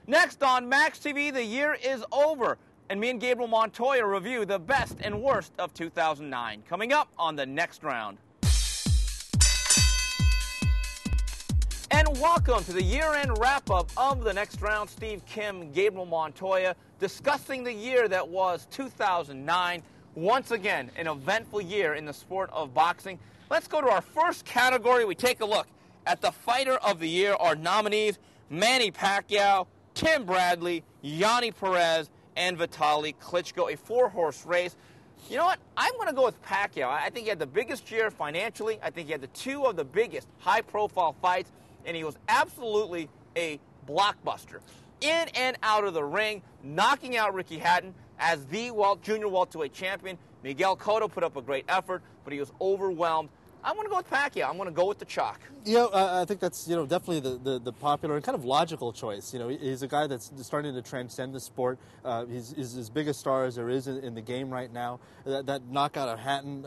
Next on Max TV, the year is over, and me and Gabriel Montoya review the best and worst of 2009. Coming up on the next round. And welcome to the year-end wrap-up of the next round. Steve, Kim, Gabriel Montoya discussing the year that was 2009. Once again, an eventful year in the sport of boxing. Let's go to our first category. We take a look at the Fighter of the Year. Our nominees: Manny Pacquiao, Tim Bradley, Yanni Perez, and Vitaly Klitschko. A four-horse race. You know what? I'm going to go with Pacquiao. I think he had the biggest year financially. I think he had the two of the biggest high-profile fights, and he was absolutely a blockbuster. In and out of the ring, knocking out Ricky Hatton as the junior welterweight champion. Miguel Cotto put up a great effort, but he was overwhelmed. I'm going to go with Pacquiao. I'm going to go with the chalk. I think that's definitely the popular and kind of logical choice. He's a guy that's starting to transcend the sport. He's as big a star as there is in the game right now. That knockout of Hatton,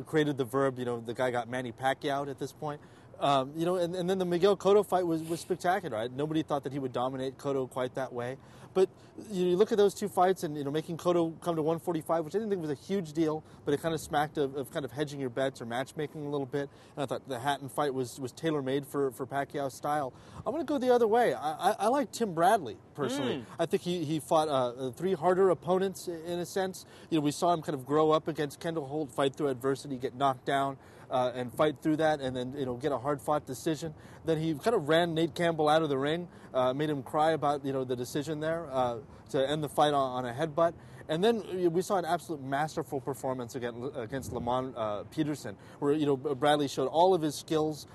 created the verb. The guy got Manny Pacquiao at this point. And then the Miguel Cotto fight was spectacular. Right? Nobody thought that he would dominate Cotto quite that way. But you look at those two fights, and making Cotto come to 145, which I didn't think was a huge deal, but it kind of smacked of kind of hedging your bets or matchmaking a little bit. And I thought the Hatton fight was tailor-made for Pacquiao's style. I'm going to go the other way. I like Tim Bradley personally. I think he fought three harder opponents in a sense. We saw him kind of grow up against Kendall Holt, fight through adversity, get knocked down. And fight through that, and then get a hard-fought decision. Then he kind of ran Nate Campbell out of the ring, made him cry about the decision there to end the fight on a headbutt. And then we saw an absolute masterful performance against Lamont Peterson, where Bradley showed all of his skills,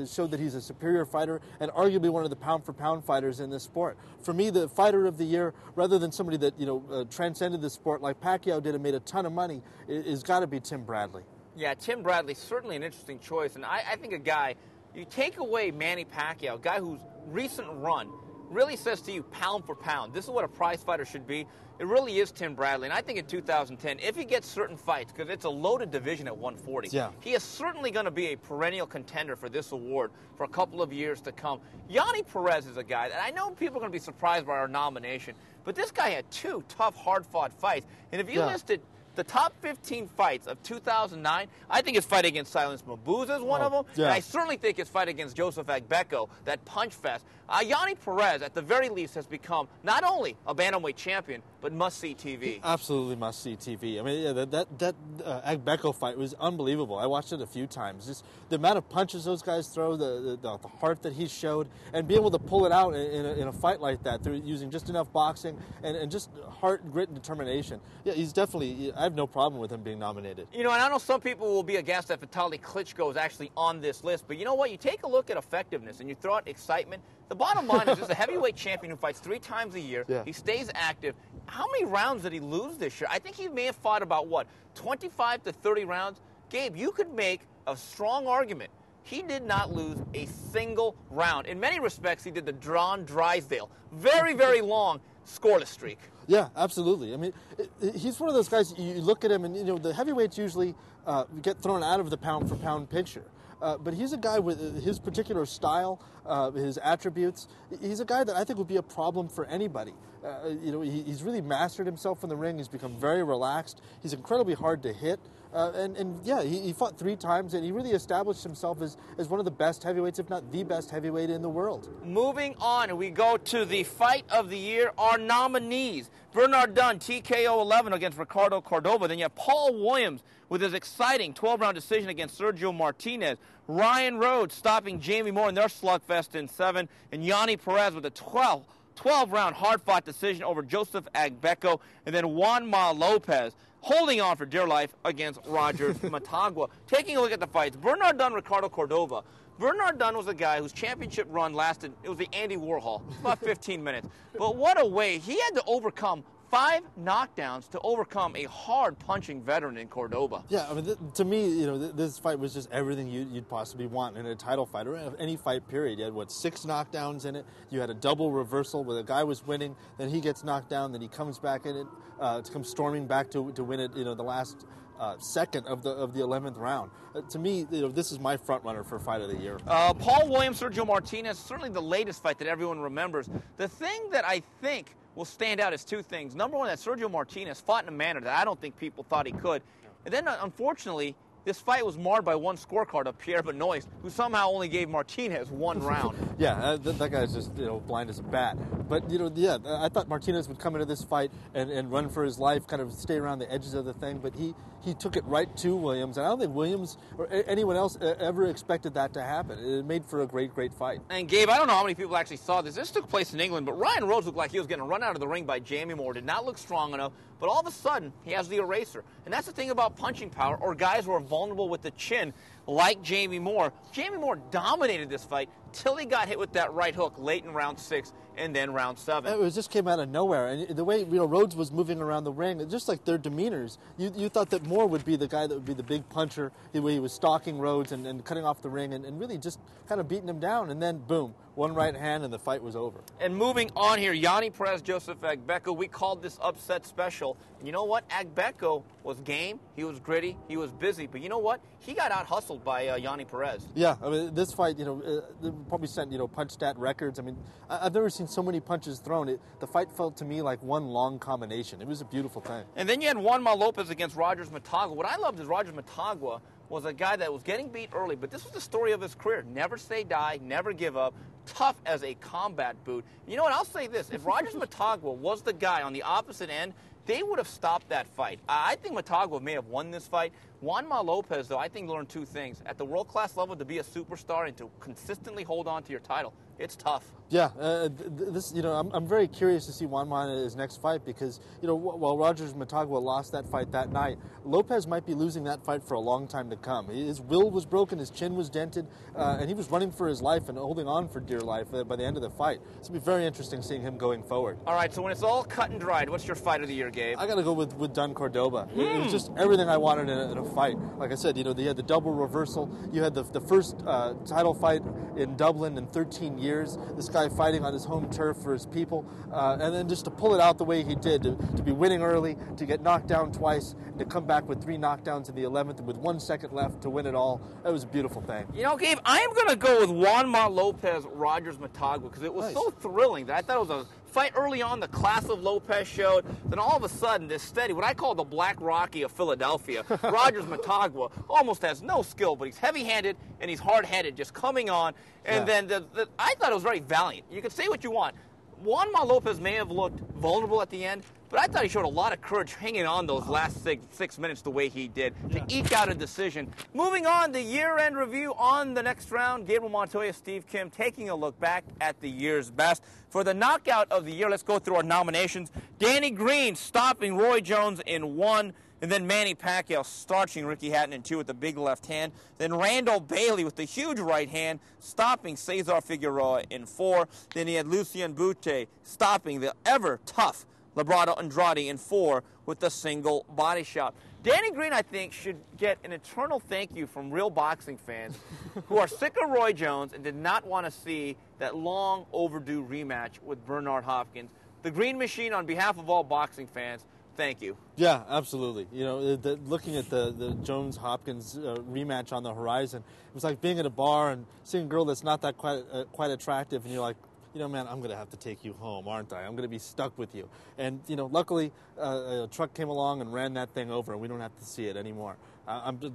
showed that he's a superior fighter, and arguably one of the pound-for-pound fighters in this sport. For me, the Fighter of the Year, rather than somebody that transcended the sport like Pacquiao did and made a ton of money, is got to be Tim Bradley. Yeah, Tim Bradley's certainly an interesting choice, and I think a guy, you take away Manny Pacquiao, a guy whose recent run really says to you pound for pound, this is what a prize fighter should be. It really is Tim Bradley, and I think in 2010, if he gets certain fights, because it's a loaded division at 140, he is certainly going to be a perennial contender for this award for a couple of years to come. Yanni Perez is a guy that I know people are going to be surprised by our nomination, but this guy had two tough, hard-fought fights, and if you listed the top 15 fights of 2009, I think his fight against Silence Mabuza is one of them. And I certainly think his fight against Joseph Agbeko, that punch fest. Yanni Perez, at the very least, has become not only a bantamweight champion, but must-see TV. Absolutely must-see TV. I mean, that Agbeko fight was unbelievable. I watched it a few times. Just the amount of punches those guys throw, the heart that he showed, and be able to pull it out in a fight like that through using just enough boxing and just heart, grit, and determination. Yeah, he's definitely, I have no problem with him being nominated. And I know some people will be aghast that Vitaly Klitschko is actually on this list, but you know what? You take a look at effectiveness and you throw out excitement. The bottom line is this is a heavyweight champion who fights 3 times a year. He stays active. How many rounds did he lose this year? I think he may have fought about, 25 to 30 rounds? Gabe, you could make a strong argument. He did not lose a single round. In many respects, he did the John Drysdale. Very, very long scoreless streak. Yeah, absolutely. I mean, he's one of those guys, you look at him, and, the heavyweights usually get thrown out of the pound-for-pound picture. But he's a guy with his particular style, his attributes. He's a guy that I think would be a problem for anybody. He's really mastered himself in the ring. He's become very relaxed. He's incredibly hard to hit. He fought 3 times, and he really established himself as one of the best heavyweights, if not the best heavyweight in the world. Moving on, we go to the Fight of the Year. Our nominees: Bernard Dunn, TKO 11 against Ricardo Cordova. Then you have Paul Williams with his exciting 12-round decision against Sergio Martinez. Ryan Rhodes stopping Jamie Moore in their slugfest in 7. And Yanni Perez with a 12-round hard-fought decision over Joseph Agbeko. And then Juanma Lopez holding on for dear life against Roger Matagua. Taking a look at the fights, Bernard Dunn, Ricardo Cordova. Bernard Dunn was a guy whose championship run lasted, it was the Andy Warhol, about 15 minutes. But what a way. He had to overcome 5 knockdowns to overcome a hard-punching veteran in Cordova. Yeah, I mean, to me, this fight was just everything you'd possibly want in a title fight, or any fight, period. You had, 6 knockdowns in it. You had a double reversal where the guy was winning, then he gets knocked down, then he comes back in it, to come storming back to win it, the last second of the 11th round. To me, this is my front runner for fight of the year. Paul Williams, Sergio Martinez, certainly the latest fight that everyone remembers. The thing that I think will stand out is two things. Number one, that Sergio Martinez fought in a manner that I don't think people thought he could. And then, unfortunately, this fight was marred by one scorecard of Pierre Benoist, who somehow only gave Martinez one round. Yeah, that guy's just blind as a bat. But I thought Martinez would come into this fight and run for his life, kind of stay around the edges of the thing. But he took it right to Williams, and I don't think Williams or anyone else ever expected that to happen. It made for a great fight. And Gabe, I don't know how many people actually saw this. This took place in England, but Ryan Rhodes looked like he was getting run out of the ring by Jamie Moore. Did not look strong enough. But all of a sudden, he has the eraser. And that's the thing about punching power, or guys who are vulnerable with the chin, like Jamie Moore. Jamie Moore dominated this fight till he got hit with that right hook late in round 6 and then round 7. It just came out of nowhere. And the way Rhodes was moving around the ring, just like their demeanors, you thought that Moore would be the guy that would be the big puncher, the way he was stalking Rhodes and cutting off the ring and really just kind of beating him down. And then, boom, one right hand and the fight was over. And moving on here, Yanni Perez, Joseph Agbeko, we called this upset special. And you know what? Agbeko was game, he was gritty, he was busy. But you know what? He got out-hustled by Yanni Perez. Yeah, I mean, this fight, they probably sent, punch stat records. I mean, I've never seen so many punches thrown. The fight felt to me like one long combination. It was a beautiful thing. And then you had Juanma Lopez against Rogers Matagua. What I loved is Rogers Matagua was a guy that was getting beat early, but this was the story of his career. Never say die, never give up, tough as a combat boot. You know what? I'll say this. If Rogers Matagua was the guy on the opposite end, they would have stopped that fight. I think Matagua may have won this fight. Juanma Lopez, though, I think learned two things. At the world-class level, to be a superstar and to consistently hold on to your title, it's tough. Yeah, I'm very curious to see Juanma in his next fight because, while Rogers Matagua lost that fight that night, Lopez might be losing that fight for a long time to come. His will was broken, his chin was dented, and he was running for his life and holding on for dear life by the end of the fight. It's going to be very interesting seeing him going forward. All right, so when it's all cut and dried, what's your fight of the year, Gabe? I got to go with Don Cordoba. It was just everything I wanted in a fight. Like I said, they had the double reversal. You had the first title fight in Dublin in 13 years. This guy fighting on his home turf for his people. And then just to pull it out the way he did, to be winning early, to get knocked down twice, and to come back with 3 knockdowns in the 11th with 1 second left to win it all. That was a beautiful thing. Gabe, I am going to go with Juanma Lopez, Rogers Matagua, because it was so thrilling that I thought it was a fight early on. The class of Lopez showed. Then all of a sudden, this steady, what I call the Black Rocky of Philadelphia, Rogers Matagua almost has no skill, but he's heavy-handed and he's hard-headed, just coming on. And then I thought it was very valiant. You can say what you want. Juanma Lopez may have looked vulnerable at the end, but I thought he showed a lot of courage hanging on those last six minutes the way he did to eke out a decision. Moving on, the year-end review on the next round. Gabriel Montoya, Steve Kim taking a look back at the year's best. For the knockout of the year, let's go through our nominations. Danny Green stopping Roy Jones in 1. And then Manny Pacquiao starching Ricky Hatton in 2 with the big left hand. Then Randall Bailey with the huge right hand, stopping Cesar Figueroa in 4. Then he had Lucien Bute stopping the ever-tough Labrado Andrade in 4 with the single body shot. Danny Green, I think, should get an eternal thank you from real boxing fans who are sick of Roy Jones and did not want to see that long overdue rematch with Bernard Hopkins. The Green Machine, on behalf of all boxing fans, thank you. Yeah, absolutely. Looking at the Jones-Hopkins rematch on the horizon, it was like being at a bar and seeing a girl that's not that quite attractive, and you're like, man, I'm going to have to take you home, aren't I? I'm going to be stuck with you. And, luckily, a truck came along and ran that thing over, and we don't have to see it anymore.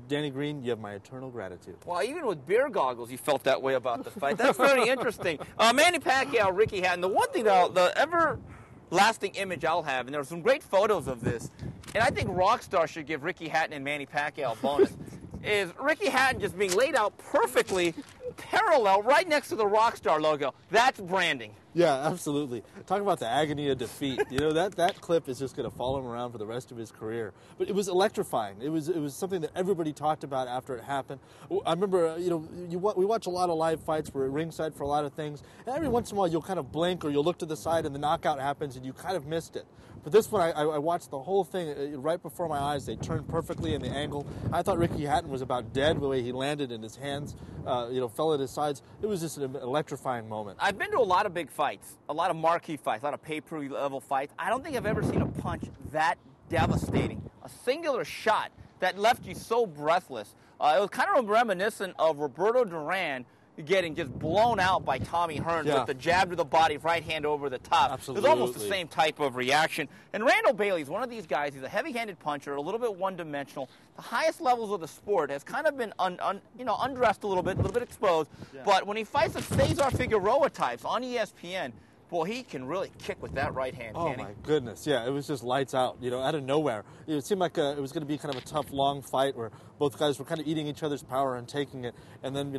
Danny Green, you have my eternal gratitude. Well, even with beer goggles, you felt that way about the fight. That's very interesting. Manny Pacquiao, Ricky Hatton. The one thing, the everlasting image I'll have, and there are some great photos of this, and I think Rockstar should give Ricky Hatton and Manny Pacquiao a bonus, is Ricky Hatton just being laid out perfectly parallel right next to the Rockstar logo. That's branding. Yeah, absolutely. Talk about the agony of defeat. That clip is just going to follow him around for the rest of his career. But it was electrifying. It was something that everybody talked about after it happened. I remember, we watch a lot of live fights. We're at ringside for a lot of things. And every once in a while, you'll kind of blink or you'll look to the side and the knockout happens and you kind of missed it. But this one, I watched the whole thing right before my eyes. They turned perfectly in the angle. I thought Ricky Hatton was about dead the way he landed and his hands, fell at his sides. It was just an electrifying moment. I've been to a lot of big fights, a lot of marquee fights, a lot of pay-per-view level fights. I don't think I've ever seen a punch that devastating. A singular shot that left you so breathless. It was kind of reminiscent of Roberto Duran getting just blown out by Tommy Hearns with the jab to the body, right hand over the top. Absolutely. It was almost the same type of reaction. And Randall Bailey's one of these guys. He's a heavy-handed puncher, a little bit one-dimensional. The highest levels of the sport has kind of been undressed a little bit exposed. Yeah. But when he fights the Cesar Figueroa types on ESPN, boy, he can really kick with that right hand, Oh, my goodness. Yeah, it was just lights out, out of nowhere. It seemed like it was going to be kind of a tough, long fight where both guys were kind of eating each other's power and taking it. And then,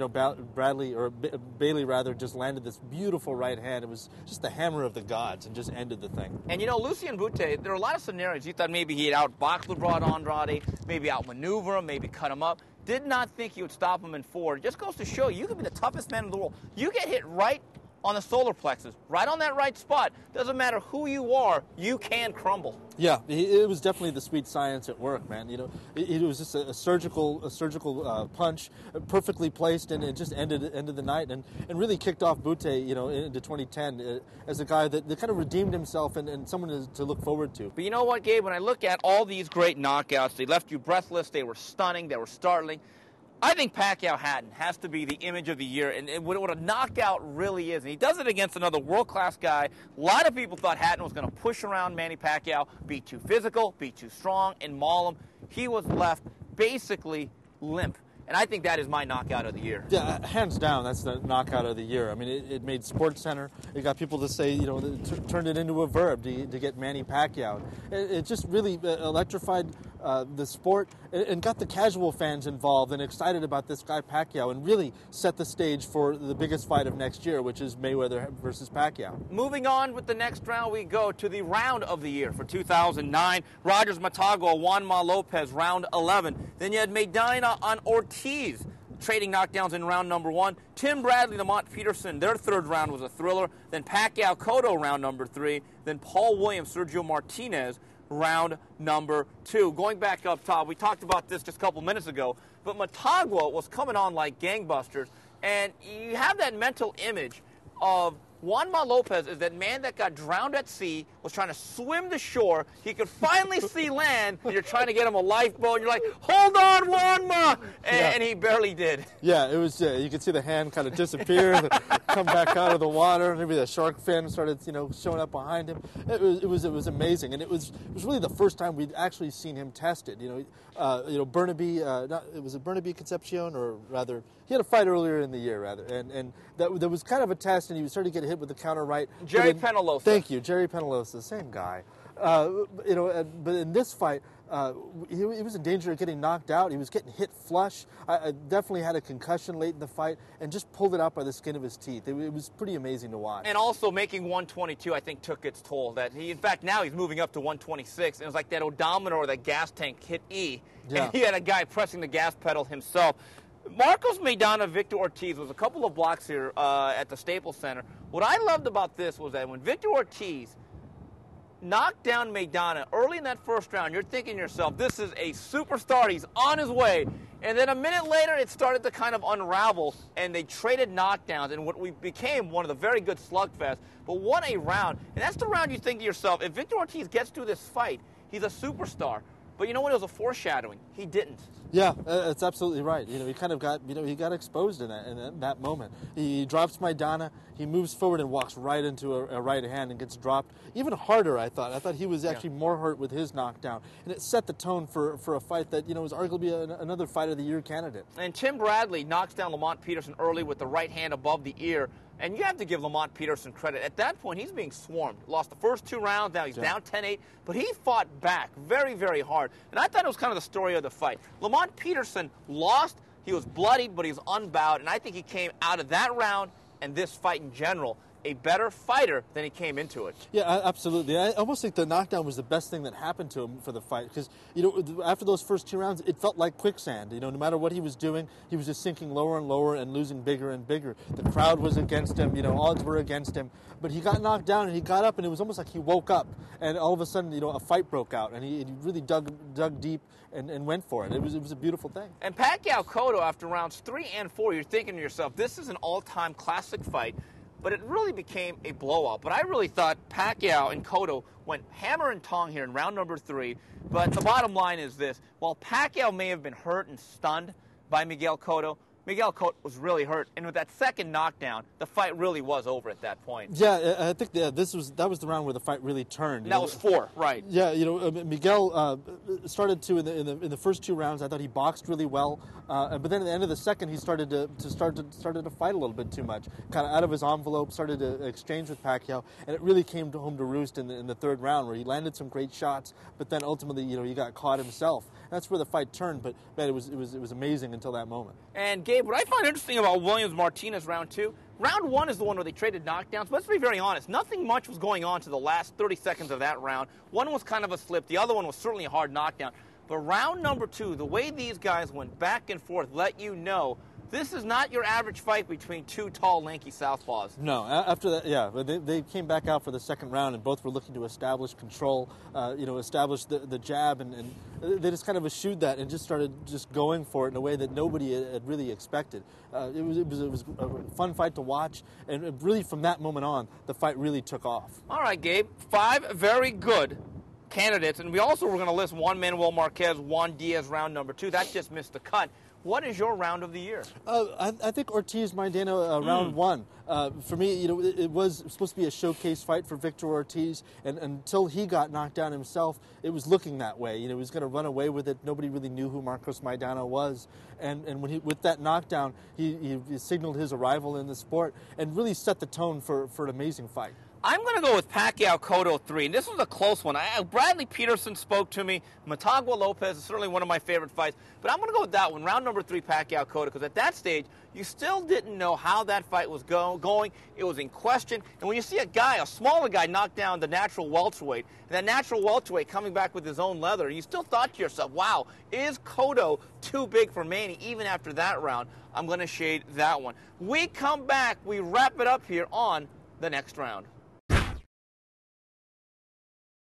Bailey just landed this beautiful right hand. It was just the hammer of the gods and just ended the thing. And, Lucien Bute, there were a lot of scenarios. You thought maybe he'd outbox LeBron Andrade, maybe outmaneuver him, maybe cut him up. Did not think he would stop him in 4. It just goes to show you can be the toughest man in the world. You get hit right on the solar plexus, right on that right spot. Doesn't matter who you are, you can crumble. Yeah, it was definitely the sweet science at work, man. It was just a surgical punch, perfectly placed, and it just ended the night and really kicked off Bute, into 2010 as a guy that kind of redeemed himself and someone to look forward to. But you know what, Gabe? When I look at all these great knockouts, they left you breathless. They were stunning. They were startling. I think Pacquiao-Hatton has to be the image of the year, and what a knockout really is. And he does it against another world-class guy. A lot of people thought Hatton was going to push around Manny Pacquiao, be too physical, be too strong, and maul him. He was left basically limp. And I think that is my knockout of the year. Yeah, hands down, that's the knockout of the year. I mean, it made SportsCenter. It got people to say, turned it into a verb to get Manny Pacquiao. It just really electrified the sport and got the casual fans involved and excited about this guy Pacquiao and really set the stage for the biggest fight of next year, which is Mayweather versus Pacquiao. Moving on with the next round, we go to the round of the year for 2009. Rogers Matagua, Juanma Lopez, round 11. Then you had Maidana on Ortiz, trading knockdowns in round number 1. Tim Bradley, Lamont Peterson, their third round was a thriller. Then Pacquiao Cotto, round number 3. Then Paul Williams, Sergio Martinez, round number 2. Going back up top, we talked about this just a couple minutes ago, but Matagua was coming on like gangbusters, and you have that mental image of Juanma Lopez is that man that got drowned at sea, was trying to swim to shore. He could finally see land, and you're trying to get him a lifeboat, and you're like, hold on, Juanma! And he barely did. Yeah, it was. You could see the hand kind of disappear, come back out of the water, and maybe the shark fin started, showing up behind him. It was amazing, and it was really the first time we'd actually seen him tested. Burnaby, it was a Burnaby Concepcion, or rather, he had a fight earlier in the year, rather, and that was kind of a test, and he started to get hit with the counter right. Jerry Penalosa. Thank you, Jerry Penalosa, same guy. But in this fight, he was in danger of getting knocked out. He was getting hit flush. I definitely had a concussion late in the fight and just pulled it out by the skin of his teeth. It was pretty amazing to watch. And also making 122, I think, took its toll. In fact, now he's moving up to 126. And it was like that odometer or that gas tank hit E. Yeah. And he had a guy pressing the gas pedal himself. Marcos Maidana, Victor Ortiz was a couple of blocks here at the Staples Center. What I loved about this was that when Victor Ortiz knocked down Maidana early in that first round, you're thinking to yourself, this is a superstar. He's on his way. And then a minute later, it started to kind of unravel, and they traded knockdowns, and what became one of the very good slugfests. But what a round. And that's the round you think to yourself, if Victor Ortiz gets through this fight, he's a superstar. But you know what? It was a foreshadowing. He didn't. Yeah, that's absolutely right. He kind of got, he got exposed in that moment. He drops Maidana, he moves forward and walks right into a right hand and gets dropped even harder, I thought. I thought he was actually more hurt with his knockdown. And it set the tone for a fight that, was arguably another fight of the year candidate. And Tim Bradley knocks down Lamont Peterson early with the right hand above the ear. And you have to give Lamont Peterson credit. At that point, he's being swarmed. Lost the first 2 rounds. Now he's down 10-8. But he fought back very, very hard. And I thought it was kind of the story of the fight. Lamont Peterson lost. He was bloodied, but he was unbowed. And I think he came out of that round and this fight in general a better fighter than he came into it. Yeah, absolutely. I almost think the knockdown was the best thing that happened to him for the fight because, after those first 2 rounds, it felt like quicksand. No matter what he was doing, he was just sinking lower and lower and losing bigger and bigger. The crowd was against him. Odds were against him. But he got knocked down and he got up and it was almost like he woke up and all of a sudden, a fight broke out and he really dug deep and went for it. It was a beautiful thing. And Pacquiao Cotto, after rounds 3 and 4, you're thinking to yourself, this is an all-time classic fight. but it really became a blowout. But I really thought Pacquiao and Cotto went hammer and tong here in round number 3. But the bottom line is this. While Pacquiao may have been hurt and stunned by Miguel Cotto, Miguel Cotto was really hurt, and with that second knockdown, the fight really was over at that point. Yeah, I think that was the round where the fight really turned. That was 4, right? Yeah, Miguel started to in the first 2 rounds. I thought he boxed really well, but then at the end of the second, he started to fight a little bit too much, kind of out of his envelope. Started to exchange with Pacquiao, and it really came home to roost in the third round, where he landed some great shots, but then ultimately, he got caught himself. That's where the fight turned. But man, it was amazing until that moment. And Gabe, what I find interesting about Williams-Martinez round 2, round 1 is the one where they traded knockdowns. But let's be very honest, nothing much was going on to the last 30 seconds of that round. One was kind of a slip. The other one was certainly a hard knockdown. But round number 2, the way these guys went back and forth let you know this is not your average fight between 2 tall, lanky southpaws. No, after that, yeah, but they came back out for the second round, and both were looking to establish control, establish the jab, and they just kind of eschewed that and just started going for it in a way that nobody had really expected. It was a fun fight to watch, and really from that moment on, the fight really took off. All right, Gabe, 5 very good candidates, and we also were going to list Juan Manuel Marquez, Juan Diaz, round number 2. That just missed the cut. What is your round of the year? I think Ortiz-Maidana round 1. For me, it was supposed to be a showcase fight for Victor Ortiz, and until he got knocked down himself, it was looking that way. He was going to run away with it. Nobody really knew who Marcos Maidana was, and when with that knockdown, he signaled his arrival in the sport and really set the tone for an amazing fight. I'm going to go with Pacquiao Cotto 3, and this was a close one. Bradley Peterson spoke to me. Motagua Lopez is certainly one of my favorite fights, but I'm going to go with that one, round number 3, Pacquiao Cotto, because at that stage, you still didn't know how that fight was going. It was in question, and when you see a smaller guy knock down the natural welterweight, and that natural welterweight coming back with his own leather, you still thought to yourself, wow, is Cotto too big for Manny even after that round? I'm going to shade that one. We come back, we wrap it up here on the next round.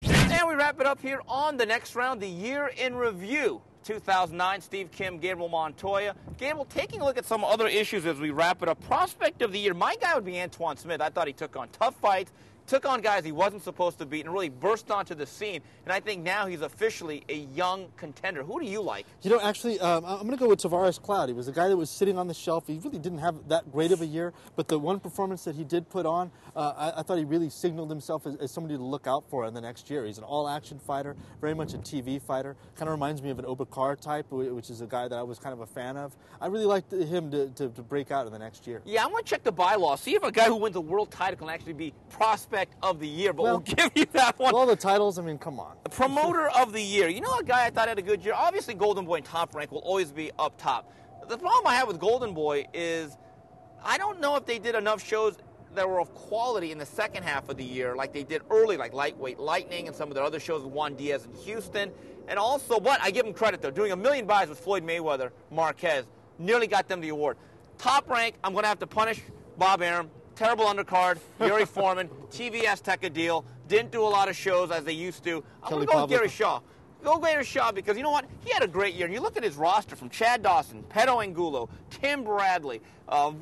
And we wrap it up here on the next round, the year in review. 2009, Steve Kim, Gabriel Montoya. Gabriel, taking a look at some other issues as we wrap it up. Prospect of the year, my guy would be Antoine Smith. I thought he took on tough fights, took on guys he wasn't supposed to beat, and really burst onto the scene. And I think now he's officially a young contender. Who do you like? Actually, I'm going to go with Tavares Cloud. He was a guy that was sitting on the shelf. He really didn't have that great of a year, but the one performance that he did put on, I thought he really signaled himself as somebody to look out for in the next year. He's an all-action fighter, very much a TV fighter. Kind of reminds me of an Obakar type, which is a guy that I was kind of a fan of. I really liked him to break out in the next year. Yeah, I want to check the bylaws, see if a guy who wins a world title can actually be prospect of the year, but we'll give you that one. All the titles, I mean, come on. Promoter of the year. You know a guy I thought had a good year? Obviously, Golden Boy and Top Rank will always be up top. The problem I have with Golden Boy is I don't know if they did enough shows that were of quality in the second half of the year like they did early, like Lightweight Lightning and some of their other shows with Juan Diaz in Houston. And also, but I give them credit, though. Doing a million buys with Floyd Mayweather, Marquez, nearly got them the award. Top Rank, I'm going to have to punish Bob Arum. Terrible undercard, Gary Foreman, TV Azteca deal, didn't do a lot of shows as they used to. I'm going to go with Gary Shaw. Go Gary Shaw because, you know what, he had a great year. And you look at his roster from Chad Dawson, Pedro Angulo, Tim Bradley,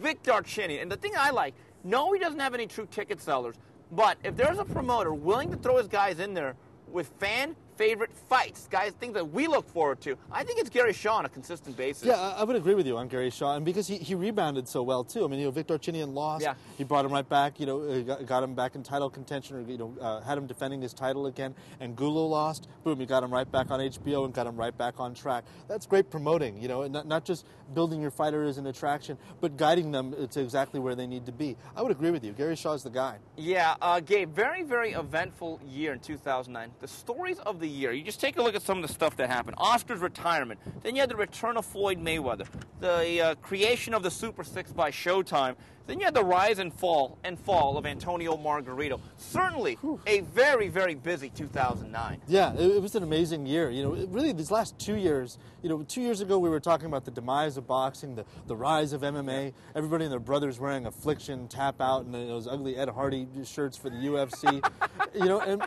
Vic Darchinyan. And the thing I like, no, he doesn't have any true ticket sellers, but if there's a promoter willing to throw his guys in there with fan favorite fights, guys, things that we look forward to, I think it's Gary Shaw on a consistent basis. Yeah, I would agree with you on Gary Shaw, and because he rebounded so well too. I mean, Vic Darchinyan lost. Yeah. He brought him right back. Got him back in title contention, or had him defending his title again. And Gulo lost. Boom, he got him right back on HBO and got him right back on track. That's great promoting. Not just building your fighter as an attraction, but guiding them to exactly where they need to be. I would agree with you. Gary Shaw's the guy. Yeah, Gabe, very, very eventful year in 2009. The stories of the year. You just take a look at some of the stuff that happened. Oscar's retirement. Then you had the return of Floyd Mayweather. The creation of the Super 6 by Showtime. Then you had the rise and fall of Antonio Margarito. Certainly a very, very busy 2009. Yeah, it was an amazing year. Really these last 2 years, 2 years ago we were talking about the demise of boxing, the rise of MMA, everybody and their brothers wearing Affliction, Tap Out, and those ugly Ed Hardy shirts for the UFC.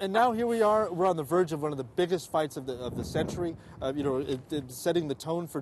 And now here we are, we're on the verge of one of the biggest fights of the century. Setting the tone for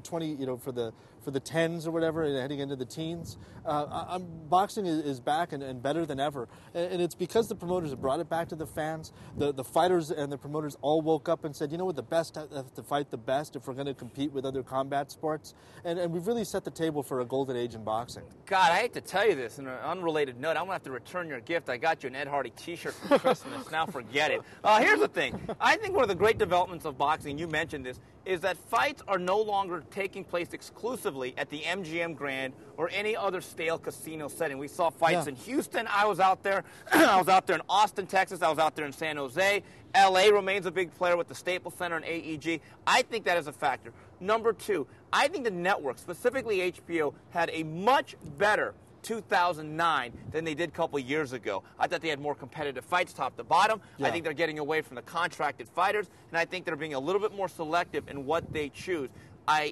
for the tens or whatever, and heading into the teens. Boxing is back and better than ever, and it's because the promoters have brought it back to the fans. The fighters and the promoters all woke up and said, you know what, the best have to fight the best if we're going to compete with other combat sports, and we've really set the table for a golden age in boxing. God, I hate to tell you this, in an unrelated note, I'm going to have to return your gift. I got you an Ed Hardy t-shirt for Christmas. Now forget it. Here's the thing. I think one of the great developments of boxing, you mentioned this, is that fights are no longer taking place exclusively at the MGM Grand or any other stale casino setting. We saw fights in Houston. I was out there. I was out there in Austin, Texas. I was out there in San Jose. LA remains a big player with the Staples Center and AEG. I think that is a factor. Number two, I think the network, specifically HBO, had a much better 2009 than they did a couple years ago. I thought they had more competitive fights top to bottom. I think they're getting away from the contracted fighters, and I think they're being a little bit more selective in what they choose.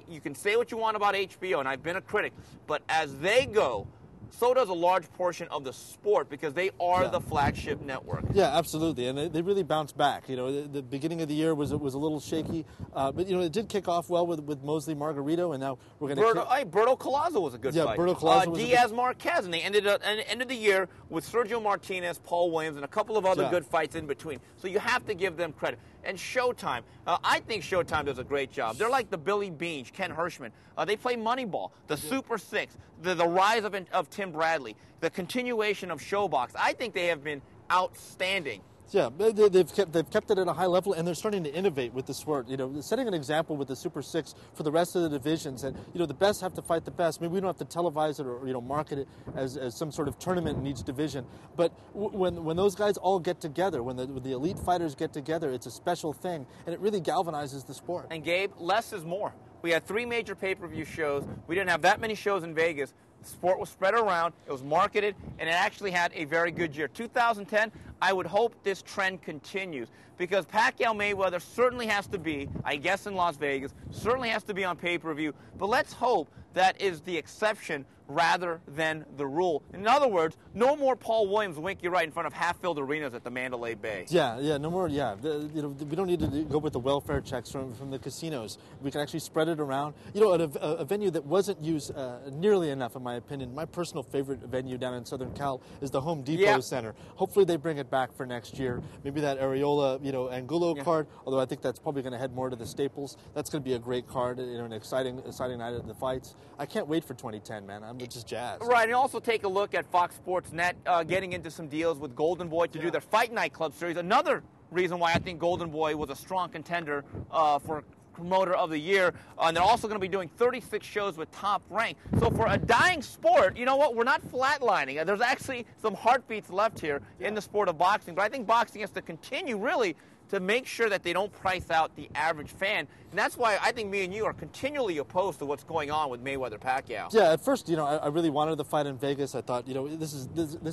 You can say what you want about HBO, and I've been a critic, but as they go, so does a large portion of the sport because they are the flagship network. Yeah, absolutely, and they really bounced back. You know, the beginning of the year was a little shaky, but you know it did kick off well with Mosley Margarito, and now we're going to. Berto Colazo was a good fight. Berto Colazo was Diaz Marquez, and they ended the year with Sergio Martinez, Paul Williams, and a couple of other good fights in between. So you have to give them credit. And Showtime, I think Showtime does a great job. They're like the Billy Beans, Ken Hirschman. They play Moneyball, the Super Six, the rise of Tim Bradley, the continuation of Showbox. I think they have been outstanding. Yeah, they've kept it at a high level, and they're starting to innovate with the sport. You know, setting an example with the Super Six for the rest of the divisions, and you know the best have to fight the best. Maybe we don't have to televise it or market it as some sort of tournament in each division. But when those guys all get together, when the elite fighters get together, it's a special thing, and it really galvanizes the sport. And Gabe, less is more. We had 3 major pay-per-view shows. We didn't have that many shows in Vegas. The sport was spread around, it was marketed, and it actually had a very good year. 2010, I would hope this trend continues because Pacquiao-Mayweather certainly has to be, I guess in Las Vegas, certainly has to be on pay-per-view, but let's hope that is the exception rather than the rule. In other words, no more Paul Williams winky right in front of half-filled arenas at the Mandalay Bay. Yeah, no more. Yeah, we don't need to go with the welfare checks from the casinos. We can actually spread it around. You know, at a venue that wasn't used nearly enough, in my opinion. My personal favorite venue down in Southern Cal is the Home Depot Center. Hopefully, they bring it back for next year. Maybe that Areola, Angulo card. Although I think that's probably going to head more to the Staples. That's going to be a great card. An exciting night at the fights. I can't wait for 2010, man. I'm just jazzed. Right, and also take a look at Fox Sports Net getting into some deals with Golden Boy to do their Fight Night Club series. Another reason why I think Golden Boy was a strong contender for Promoter of the Year. And they're also going to be doing 36 shows with Top Rank. So for a dying sport, you know what? We're not flatlining. There's actually some heartbeats left here in the sport of boxing. But I think boxing has to continue really to make sure that they don't price out the average fan. And that's why I think me and you are continually opposed to what's going on with Mayweather-Pacquiao. Yeah, at first, I really wanted the fight in Vegas. I thought, this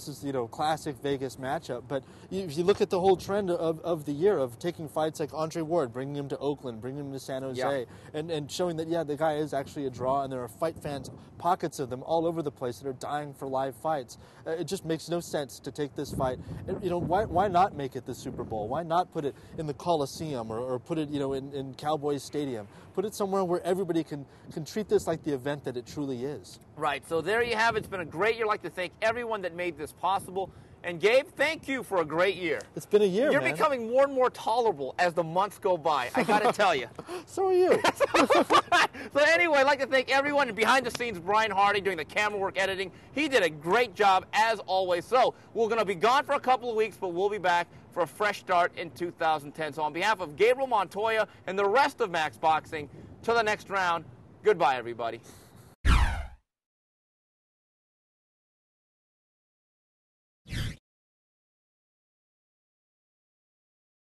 is classic Vegas matchup. But if you look at the whole trend of the year of taking fights like Andre Ward, bringing him to Oakland, bringing him to San Jose, and showing that, the guy is actually a draw, and there are fight fans, pockets of them all over the place that are dying for live fights. It just makes no sense to take this fight. Why not make it the Super Bowl? Why not put it in the Coliseum or put it, in Cowboys Stadium? Put it somewhere where everybody can treat this like the event that it truly is. Right. So there you have it. It's been a great year. I'd like to thank everyone that made this possible. And Gabe, thank you for a great year. It's been a year, You're becoming more and more tolerable as the months go by. I got to tell you. So are you. So anyway, I'd like to thank everyone. And behind the scenes, Brian Hardy doing the camera work, editing. He did a great job as always. So we're going to be gone for a couple of weeks, but we'll be back for a fresh start in 2010. So on behalf of Gabriel Montoya and the rest of Max Boxing, to the next round, goodbye, everybody.